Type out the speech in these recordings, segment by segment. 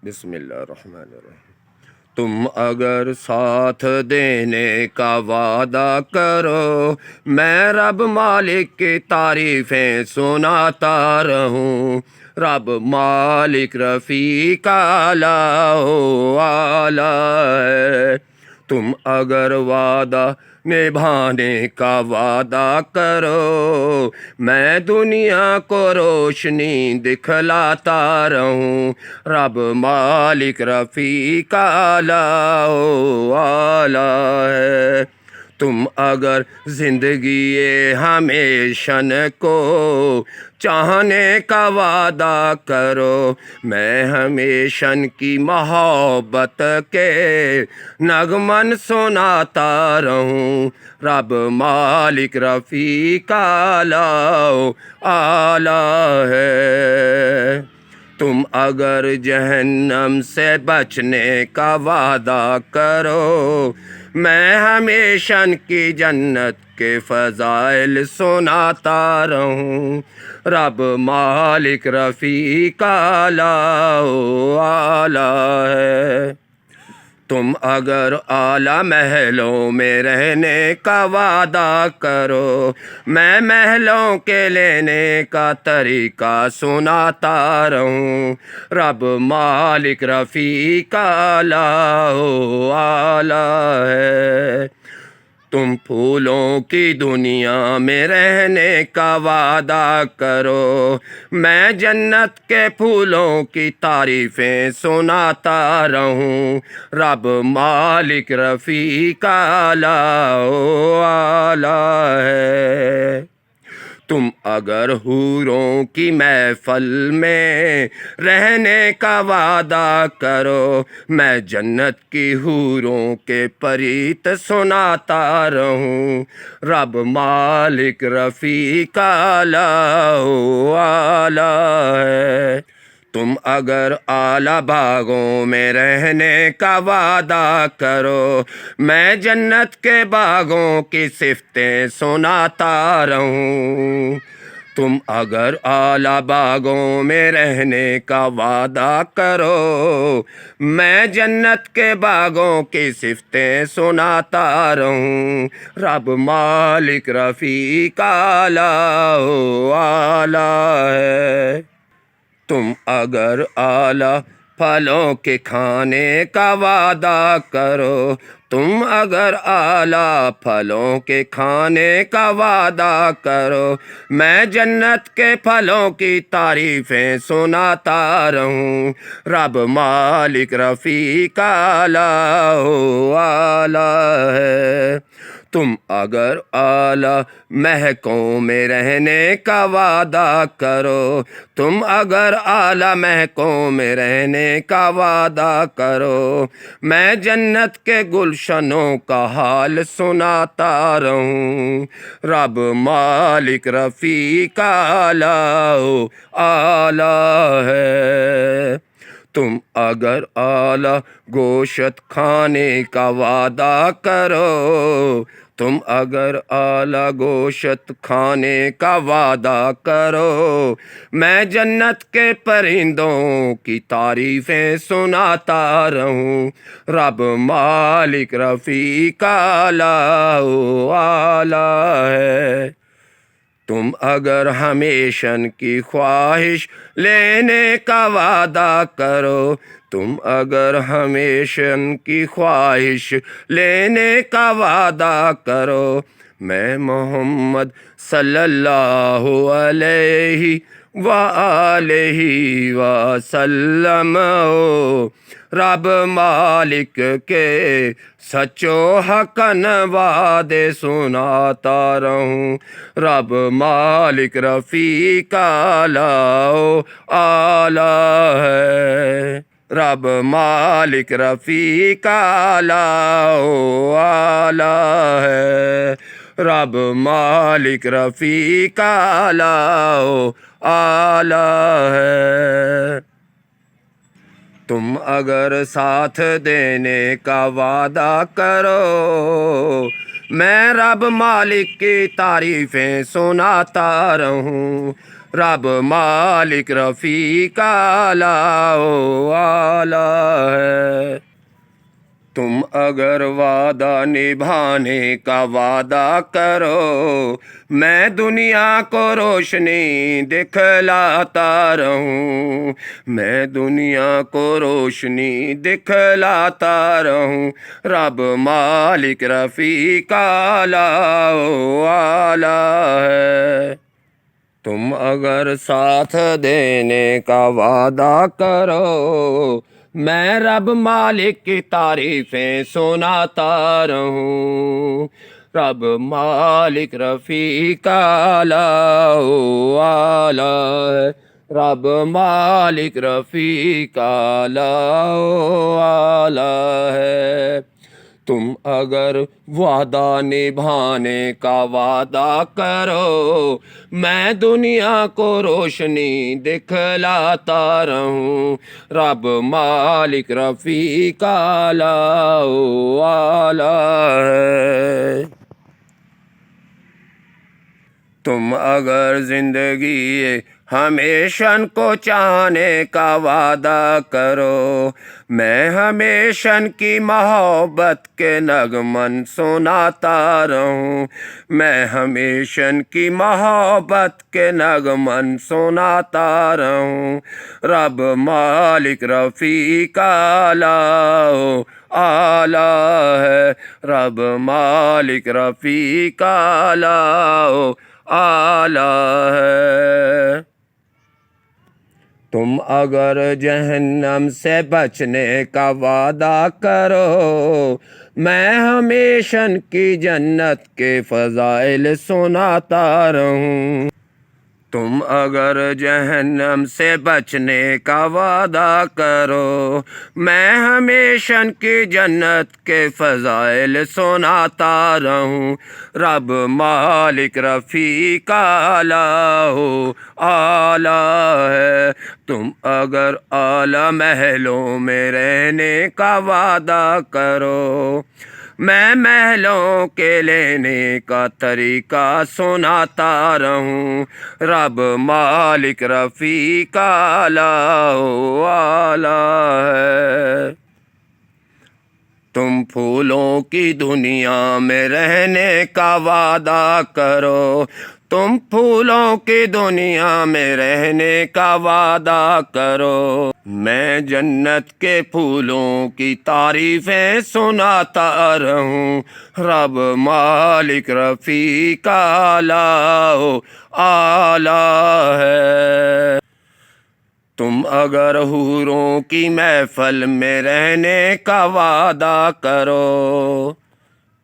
بسم اللہ الرحمن الرحیم۔ تم اگر ساتھ دینے کا وعدہ کرو، میں رب مالک کی تعریفیں سناتا رہوں۔ رب مالک رفیق اعلیٰ و اعلیٰ ہے۔ تم اگر وعدہ نبھانے کا وعدہ کرو، میں دنیا کو روشنی دکھلاتا رہوں۔ رب مالک رفیق اعلیٰ و اعلیٰ ہے۔ تم اگر زندگی ہمیشن کو چاہنے کا وعدہ کرو، میں ہمیشن کی محبت کے نغمن سناتا رہوں۔ رب مالک رفیق اعلیٰ و اعلیٰ ہے۔ تم اگر جہنم سے بچنے کا وعدہ کرو، میں ہمیشن کی جنت کے فضائل سناتا رہوں۔ رب مالک رفیق اعلیٰ و اعلیٰ ہے۔ تم اگر اعلیٰ محلوں میں رہنے کا وعدہ کرو، میں محلوں کے لینے کا طریقہ سناتا رہوں۔ رب مالک رفیق اعلیٰ و اعلیٰ ہے۔ تم پھولوں کی دنیا میں رہنے کا وعدہ کرو، میں جنت کے پھولوں کی تعریفیں سناتا رہوں۔ رب مالک رفیق اعلیٰ و اعلیٰ ہے۔ تم اگر حوروں کی محفل میں رہنے کا وعدہ کرو، میں جنت کی حوروں کے پریت سناتا رہوں۔ رب مالک رفیق اعلیٰ و اعلیٰ ہے۔ تم اگر اعلیٰ باغوں میں رہنے کا وعدہ کرو، میں جنت کے باغوں کی صفتیں سناتا رہوں۔ تم اگر اعلیٰ باغوں میں رہنے کا وعدہ کرو، میں جنت کے باغوں کی صفتیں سناتا رہوں۔ رب مالک رفیق اعلیٰ و اعلیٰ ہے۔ تم اگر اعلیٰ پھلوں کے کھانے کا وعدہ کرو، تم اگر اعلیٰ پھلوں کے کھانے کا وعدہ کرو، میں جنت کے پھلوں کی تعریفیں سناتا رہوں۔ رب مالک رفیق اعلیٰ و اعلیٰ ہے۔ تم اگر اعلیٰ مہکوں میں رہنے کا وعدہ کرو، تم اگر اعلیٰ مہکوں میں رہنے کا وعدہ کرو، میں جنت کے گلشنوں کا حال سناتا رہوں۔ رب مالک رفیق اعلیٰ و اعلیٰ ہے۔ تم اگر اعلیٰ گوشت کھانے کا وعدہ کرو، تم اگر اعلیٰ گوشت کھانے کا وعدہ کرو، میں جنت کے پرندوں کی تعریفیں سناتا رہوں۔ رب مالک رفیق اعلیٰ و اعلیٰ ہے۔ تم اگر ہمیشن کی خواہش لینے کا وعدہ کرو، تم اگر ہمیشن کی خواہش لینے کا وعدہ کرو، میں محمد صلی اللہ علیہ وآلہ وسلم رب مالک کے سچو حقن وعدے سناتا رہوں۔ رب مالک رفیق اعلیٰ و اعلیٰ ہے۔ رب مالک رفیق اعلیٰ و اعلیٰ ہے۔ رب مالک رفیق اعلیٰ و اعلیٰ ہے۔ تم اگر ساتھ دینے کا وعدہ کرو، میں رب مالک کی تعریفیں سناتا رہوں۔ رب مالک رفیق اعلیٰ و اعلیٰ ہے۔ تم اگر وعدہ نبھانے کا وعدہ کرو، میں دنیا کو روشنی دکھلاتا رہوں، میں دنیا کو روشنی دکھلاتا رہوں، رب مالک رفیق اعلیٰ و اعلیٰ ہے۔ تم اگر ساتھ دینے کا وعدہ کرو، میں رب مالک کی تعریفیں سناتا رہوں، رب مالک رفیق اعلیٰ و اعلیٰ ہے، رب مالک رفیق اعلیٰ و اعلیٰ ہے۔ تم اگر وعدہ نبھانے کا وعدہ کرو، میں دنیا کو روشنی دکھلاتا رہوں، رب مالک رفیق اعلیٰ و اعلیٰ ہے۔ تم اگر زندگی ہمیشن کو چاہنے کا وعدہ کرو، میں ہمیشن کی محبت کے نغمن سناتا رہوں، میں ہمیشن کی محبت کے نغمن سناتا رہوں، رب مالک رفیق اعلیٰ و اعلیٰ ہے، رب مالک رفیق اعلیٰ و اعلیٰ ہے۔ تم اگر جہنم سے بچنے کا وعدہ کرو، میں ہمیشن کی جنت کے فضائل سناتا رہوں، تم اگر جہنم سے بچنے کا وعدہ کرو، میں ہمیشن کی جنت کے فضائل سناتا رہوں، رب مالک رفیق اعلیٰ و اعلیٰ ہے۔ تم اگر اعلیٰ محلوں میں رہنے کا وعدہ کرو، میں محلوں کے لینے کا طریقہ سناتا رہوں، رب مالک رفیق اعلیٰ و اعلیٰ ہے۔ تم پھولوں کی دنیا میں رہنے کا وعدہ کرو، تم پھولوں کی دنیا میں رہنے کا وعدہ کرو، میں جنت کے پھولوں کی تعریفیں سناتا رہوں، رب مالک رفیق اعلیٰ و اعلیٰ ہے۔ تم اگر حوروں کی محفل میں رہنے کا وعدہ کرو،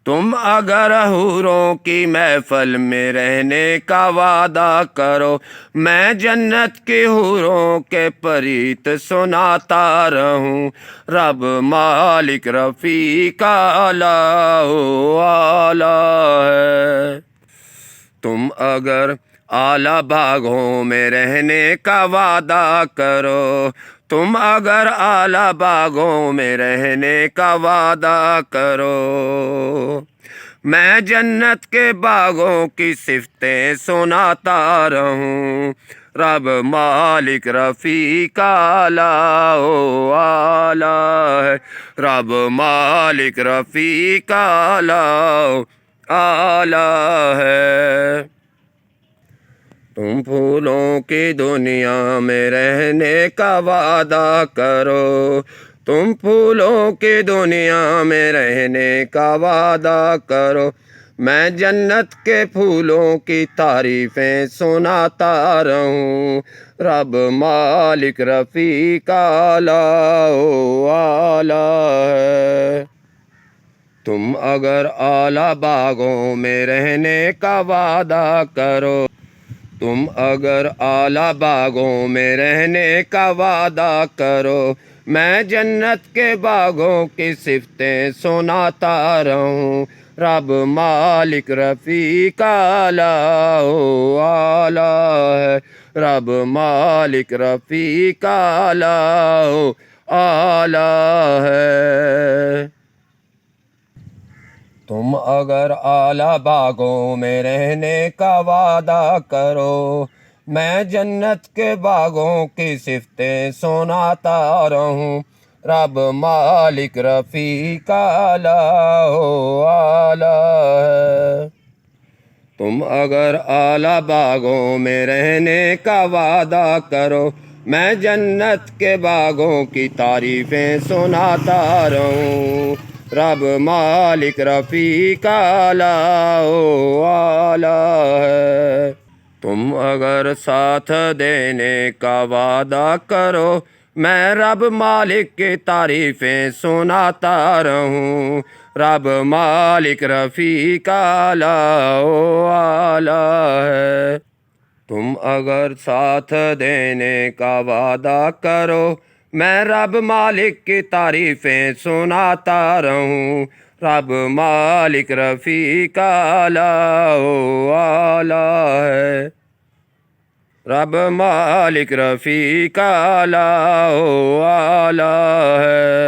تم اگر حوروں کی محفل میں رہنے کا وعدہ کرو، میں جنت کی حوروں کے پریت سناتا رہوں، رب مالک رفیق اعلیٰ و اعلیٰ ہے۔ تم اگر اعلیٰ باغوں میں رہنے کا وعدہ کرو، تم اگر اعلیٰ باغوں میں رہنے کا وعدہ کرو، میں جنت کے باغوں کی صفتیں سناتا رہوں، رب مالک رفیق اعلیٰ و اعلیٰ ہے، رب مالک رفیق اعلیٰ و اعلیٰ ہے۔ تم پھولوں کی دنیا میں رہنے کا وعدہ کرو، تم پھولوں کی دنیا میں رہنے کا وعدہ کرو، میں جنت کے پھولوں کی تعریفیں سناتا رہوں، رب مالک رفیق اعلیٰ و اعلیٰ ہے۔ تم اگر اعلیٰ باغوں میں رہنے کا وعدہ کرو، تم اگر اعلیٰ باغوں میں رہنے کا وعدہ کرو، میں جنت کے باغوں کی صفتیں سناتا رہوں، رب مالک رفیق اعلیٰ و اعلیٰ ہے، رب مالک رفیق اعلیٰ و اعلیٰ ہے۔ تم اگر اعلیٰ باغوں میں رہنے کا وعدہ کرو، میں جنت کے باغوں کی صفتیں سناتا رہوں، رب مالک رفیق اعلیٰ ہو اعلیٰ ہے۔ تم اگر اعلیٰ باغوں میں رہنے کا وعدہ کرو، میں جنت کے باغوں کی تعریفیں سناتا رہوں، رب مالک رفیق اعلیٰ ہو اعلیٰ ہے۔ تم اگر ساتھ دینے کا وعدہ کرو، میں رب مالک کی تعریفیں سناتا رہوں، رب مالک رفیق اعلیٰ و اعلیٰ ہے۔ تم اگر ساتھ دینے کا وعدہ کرو، میں رب مالک کی تعریفیں سناتا رہوں، رب مالک رفیق اعلیٰ و اعلیٰ ہے، رب مالک رفیق اعلیٰ و اعلیٰ ہے۔